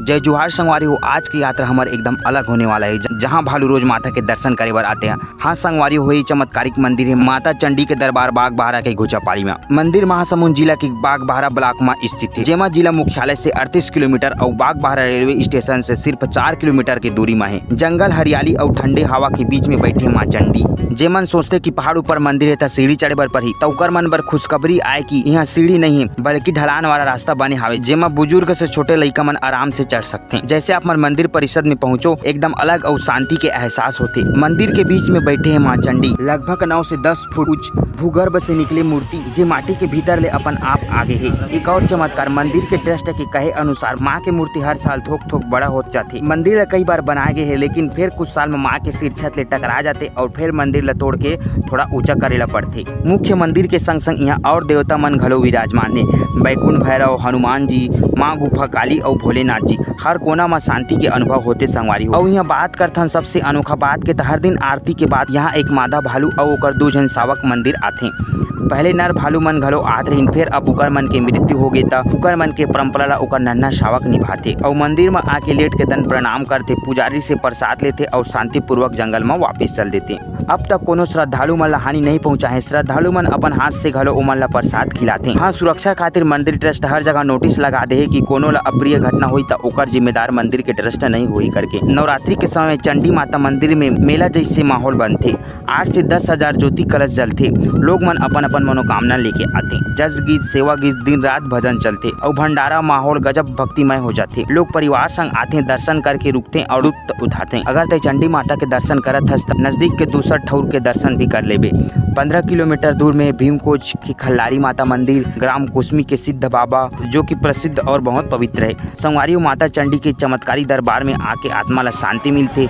जय जोहार संगवारी हो। आज की यात्रा हमारे एकदम अलग होने वाला है, जहां भालू रोज माता के दर्शन करे बर आते हैं। हाँ संगवारी हो, ये चमत्कारिक मंदिर है माता चंडी के दरबार बागबाहरा के घोचापाड़ी में। मंदिर महासमुंद जिला के बागबाहरा ब्लॉक में स्थित है, जेमा जिला मुख्यालय से 38 किलोमीटर और बागबाहरा रेलवे स्टेशन से सिर्फ 4 किलोमीटर की दूरी में है। जंगल, हरियाली और ठंडे हवा के बीच में बैठे माँ चंडी। जे मन सोचते कि पहाड़ ऊपर मंदिर है तो सीढ़ी चढ़े बर पर ही तौकर मन बर खुशखबरी आए कि यहाँ सीढ़ी नहीं है बल्कि ढलान वाला रास्ता बने हावे, जेमा बुजुर्ग से छोटे लड़का मन आराम से चढ़ सकते हैं। जैसे आप मंदिर परिसर में पहुँचो, एकदम अलग और शांति के एहसास होते। मंदिर के बीच में बैठे हैं माँ चंडी, लगभग 9 से 10 फुट उच्च भूगर्भ से निकले मूर्ति जे माटी के भीतर ले अपन आप आगे है। एक और चमत्कार, मंदिर के ट्रस्ट के कहे अनुसार माँ की मूर्ति हर साल थोक थोक बड़ा होत जाती। मंदिर कई बार बनाए गए है, लेकिन फिर कुछ साल में माँ के सिर छत ले टकरा जाते और फिर मंदिर ला तोड़ के थोड़ा ऊंचा करेला पड़ते। मुख्य मंदिर के संग संग यहाँ और देवता मन घलो विराजमान है, बैकुंठ भैरव, हनुमान जी, माँ गुफा काली और भोलेनाथ जी। हर कोना में शांति के अनुभव होते संगवारी हो। और यहाँ बात करथन सबसे अनोखा बात के हर दिन आरती के बाद यहाँ एक मादा भालू और ओकर 2 जन सावक मंदिर आथे। पहले नर भालू मन घलो आत रहीन, फिर अब उकर मन के मृत्यु हो गई ता उकर मन के परंपरा ला उकर नन्हा शावक निभाते और मंदिर में आके लेट के दंड प्रणाम करते, पुजारी से प्रसाद लेते और शांति पूर्वक जंगल में वापस चल देते। अब तक कोनो श्रद्धालु मन ला हानि नहीं पहुंचा है। श्रद्धालु मन अपन हाथ से घलो ओमन ला प्रसाद खिलाते। हाँ, सुरक्षा खातिर मंदिर ट्रस्ट हर जगह नोटिस लगा दे कि कोनो ला अप्रिय घटना हुई तो ओकर जिम्मेदार मंदिर के ट्रस्ट नहीं हुई करके। नवरात्रि के समय चंडी माता मंदिर में मेला जैसे माहौल बनते। 8 से 10 हजार ज्योति कलश जलते। लोग मन अपन अपन मनोकामना लेके आते। जस गीत, सेवा गीत, दिन रात भजन चलते और भंडारा माहौल गजब भक्तिमय हो जाते। लोग परिवार संग आते, दर्शन करके रुकते और लुत्फ उठाते। अगर ते चंडी माता के दर्शन करत हस त नजदीक के दूसरा ठौर के दर्शन भी कर लेबे। 15 किलोमीटर दूर में भीमकोच की खल्लारी माता मंदिर, ग्राम कुसमी के सिद्ध बाबा जो कि प्रसिद्ध और बहुत पवित्र है। संगवारी माता चंडी के चमत्कारी दरबार में आके आत्मा ला शांति मिलते।